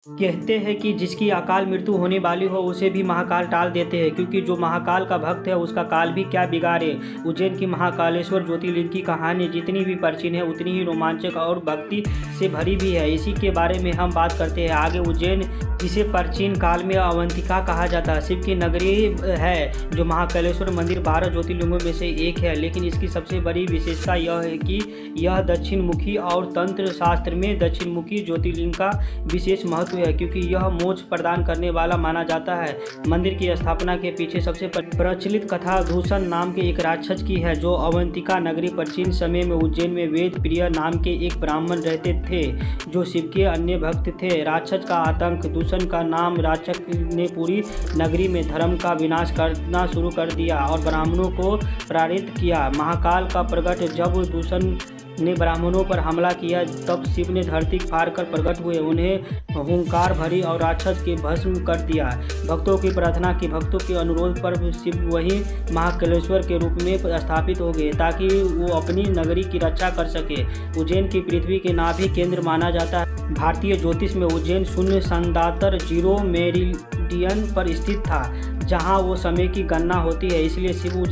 कहते हैं कि जिसकी अकाल मृत्यु होने वाली हो उसे भी महाकाल टाल देते हैं, क्योंकि जो महाकाल का भक्त है उसका काल भी क्या बिगाड़े। उज्जैन की महाकालेश्वर ज्योतिर्लिंग की कहानी जितनी भी प्राचीन है उतनी ही रोमांचक और भक्ति से भरी भी है। इसी के बारे में हम बात करते हैं आगे। उज्जैन, जिसे प्राचीन काल में अवंतिका कहा जाता है, शिव की नगरी है। जो महाकालेश्वर मंदिर 12 ज्योतिर्लिंगों में से एक है, लेकिन इसकी सबसे बड़ी विशेषता यह है कि यह दक्षिण मुखी और तंत्र शास्त्र में दक्षिण मुखी ज्योतिर्लिंग का विशेष महत्व है, क्योंकि यह मोक्ष प्रदान करने वाला माना जाता है। मंदिर की स्थापना के पीछे सबसे प्रचलित कथा दूषण नाम के एक राक्षस की है। जो अवंतिका नगरी प्राचीन समय में उज्जैन में वेद प्रिय नाम के एक ब्राह्मण रहते थे, जो शिव के अन्य भक्त थे। राक्षस का आतंक, दूषण का नाम राक्षस ने पूरी नगरी में धर्म का विनाश करना शुरू कर दिया और ब्राह्मणों को प्रेरित किया। महाकाल का प्रकट जब दूषण ने ब्राह्मणों पर हमला किया, तब शिव ने धरती फाड़ कर प्रकट हुए, उन्हें हुंकार भरी और राक्षस के भस्म कर दिया। भक्तों की प्रार्थना की, भक्तों के अनुरोध पर शिव वहीं महाकालेश्वर के रूप में स्थापित हो गए, ताकि वो अपनी नगरी की रक्षा कर सके। उज्जैन की पृथ्वी के नाभि केंद्र माना जाता है। भारतीय ज्योतिष में उज्जैन शून्य संदातर 0 मेरिडियन पर स्थित था, जहां वो समय की गणना होती है। इसलिए शिव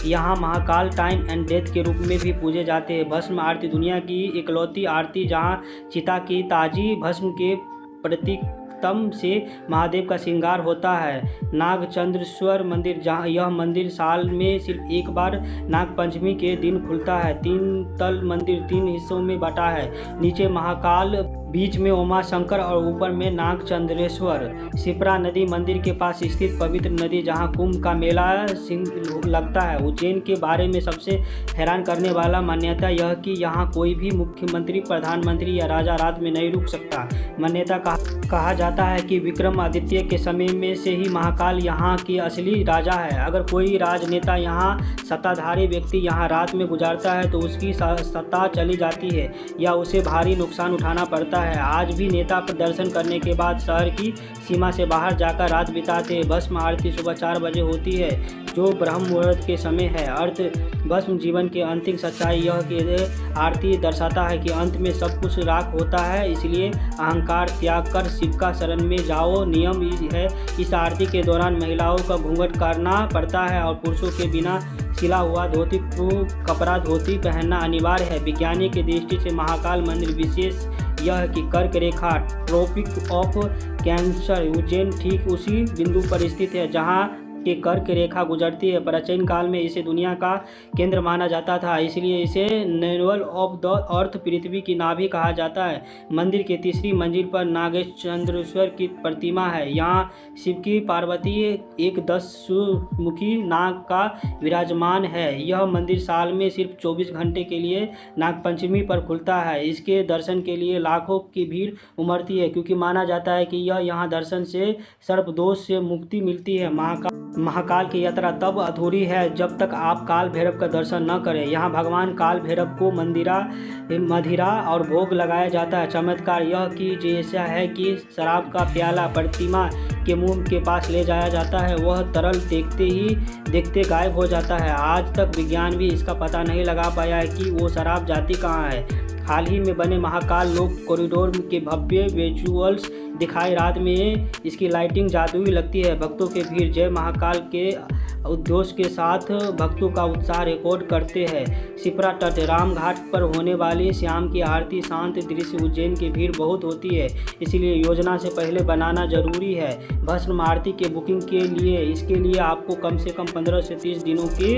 यहाँ महाकाल टाइम एंड डेथ के रूप में भी पूजे जाते हैं। भस्म आरती दुनिया की इकलौती आरती जहां चिता की ताजी भस्म के प्रतीकतम से महादेव का श्रृंगार होता है। नागचंद्रेश्वर मंदिर, जहाँ यह मंदिर साल में सिर्फ एक बार नाग पंचमी के दिन खुलता है। 3 तल मंदिर 3 हिस्सों में बटा है। नीचे महाकाल, बीच में उमा शंकर और ऊपर में नागचंद्रेश्वर। शिप्रा नदी मंदिर के पास स्थित पवित्र नदी, जहां कुंभ का मेला लगता है। उज्जैन के बारे में सबसे हैरान करने वाला मान्यता यह कि यहां कोई भी मुख्यमंत्री, प्रधानमंत्री या राजा रात में नहीं रुक सकता। मान्यता कहा जाता है कि विक्रमादित्य के समय में से ही महाकाल यहाँ की असली राजा है। अगर कोई राजनेता यहाँ सत्ताधारी व्यक्ति यहाँ रात में गुजारता है तो उसकी सत्ता चली जाती है या उसे भारी नुकसान उठाना पड़ता है। आज भी नेता पर दर्शन करने के बाद शहर की सीमा से बाहर जाकर रात बिताते हैं। भस्म आरती सुबह 4 बजे होती है, जो ब्रह्म मुहूर्त के समय है। अर्थ भस्म जीवन के अंतिम सच्चाई यह कि आरती दर्शाता है कि अंत में सब कुछ राख होता है, इसलिए अहंकार त्याग कर शिव का शरण में जाओ। नियम है, इस आरती के दौरान महिलाओं का घूंघट करना पड़ता है और पुरुषों के बिना सिला हुआ धोती कपड़ा धोती पहनना अनिवार्य है। विज्ञानी की दृष्टि से महाकाल मंदिर विशेष यह कि कर्क रेखा, ट्रॉपिक ऑफ कैंसर, उज्जैन ठीक उसी बिंदु पर स्थित है जहां के कर्क रेखा गुजरती है। प्राचीन काल में इसे दुनिया का केंद्र माना जाता था, इसलिए इसे नेवल ऑफ द अर्थ, पृथ्वी की नाभि कहा जाता है। मंदिर के तीसरी मंजिल पर नागचंद्रेश्वर की प्रतिमा है। यहाँ शिव की पार्वती एक 10 मुखी नाग का विराजमान है। यह मंदिर साल में सिर्फ 24 घंटे के लिए नागपंचमी पर खुलता है। इसके दर्शन के लिए लाखों की भीड़ उमड़ती है, क्योंकि माना जाता है कि यहाँ दर्शन से सर्पदोष से मुक्ति मिलती है। महाकाल की यात्रा तब अधूरी है जब तक आप काल भैरव का दर्शन न करें। यहाँ भगवान काल भैरव को मदिरा और भोग लगाया जाता है। चमत्कार यह कि जैसा है कि शराब का प्याला प्रतिमा के मुंह के पास ले जाया जाता है, वह तरल देखते गायब हो जाता है। आज तक विज्ञान भी इसका पता नहीं लगा पाया है कि वो शराब जाती कहाँ है। हाल ही में बने महाकाल लोक कॉरिडोर के भव्य विजुअल्स दिखाई, रात में इसकी लाइटिंग जादुई लगती है। भक्तों के भीड़ जय महाकाल के उद्घोष के साथ भक्तों का उत्साह रिकॉर्ड करते हैं। शिप्रा तट, राम घाट पर होने वाली शाम की आरती शांत दृश्य, उज्जैन की भीड़ बहुत होती है, इसलिए योजना से पहले बनाना जरूरी है। भस्म आरती के बुकिंग के लिए इसके लिए आपको कम से कम 15 से 30 दिनों की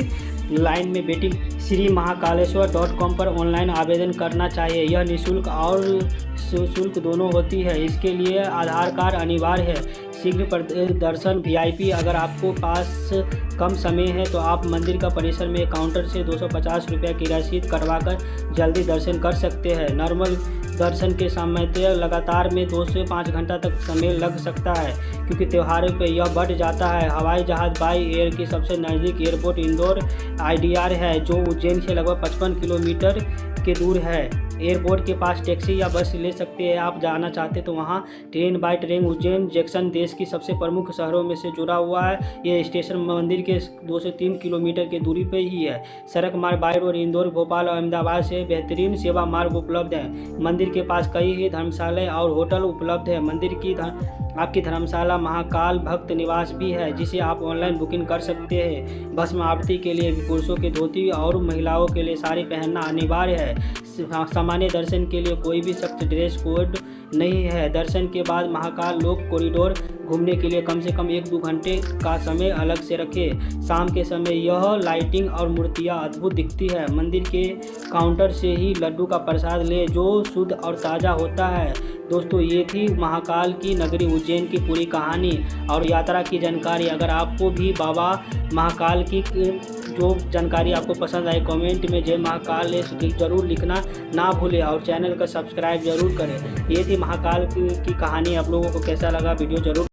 लाइन में वेटिंग श्रीमहाकालेश्वर.com पर ऑनलाइन आवेदन करना चाहिए। यह निःशुल्क और शुल्क दोनों होती है। इसके लिए आधार कार्ड अनिवार्य है। शीघ्र दर्शन VIP, अगर आपको पास कम समय है तो आप मंदिर का परिसर में काउंटर से 250 रुपये की रसीद करवाकर जल्दी दर्शन कर सकते हैं। नॉर्मल दर्शन के समय लगातार में 2 से 5 घंटा तक समय लग सकता है, क्योंकि त्योहारों पे यह बढ़ जाता है। हवाई जहाज़ बाई एयर की सबसे नज़दीक एयरपोर्ट इंदौर IDR है, जो उज्जैन से लगभग 55 किलोमीटर के दूर है। एयरपोर्ट के पास टैक्सी या बस ले सकते हैं। आप जाना चाहते तो वहाँ train by train Ujjain junction देश की सबसे प्रमुख शहरों में से जुड़ा हुआ है। ये स्टेशन मंदिर के 2 से 3 किलोमीटर की दूरी पर ही है। सड़क मार्ग बाय रोड इंदौर, भोपाल और अहमदाबाद से बेहतरीन सेवा मार्ग उपलब्ध है। मंदिर के पास कई ही धर्मशालाएं और होटल उपलब्ध है। मंदिर की आपकी धर्मशाला महाकाल भक्त निवास भी है, जिसे आप ऑनलाइन बुकिंग कर सकते हैं। भस्म आरती के लिए पुरुषों की धोती और महिलाओं के लिए साड़ी पहनना अनिवार्य है। सामान्य दर्शन के लिए कोई भी सख्त ड्रेस कोड नहीं है। दर्शन के बाद महाकाल लोक कॉरिडोर घूमने के लिए कम से कम 1-2 घंटे का समय अलग से रखें। शाम के समय यह लाइटिंग और मूर्तियाँ अद्भुत दिखती है। मंदिर के काउंटर से ही लड्डू का प्रसाद लें, जो शुद्ध और ताज़ा होता है। दोस्तों, ये थी महाकाल की नगरी उज्जैन की पूरी कहानी और यात्रा की जानकारी। अगर आपको भी बाबा महाकाल की जो जानकारी आपको पसंद आए, कमेंट में जय महाकाल ज़रूर लिखना ना भूलें और चैनल का सब्सक्राइब ज़रूर करें। ये थी महाकाल की कहानी। आप लोगों को कैसा लगा वीडियो ज़रूर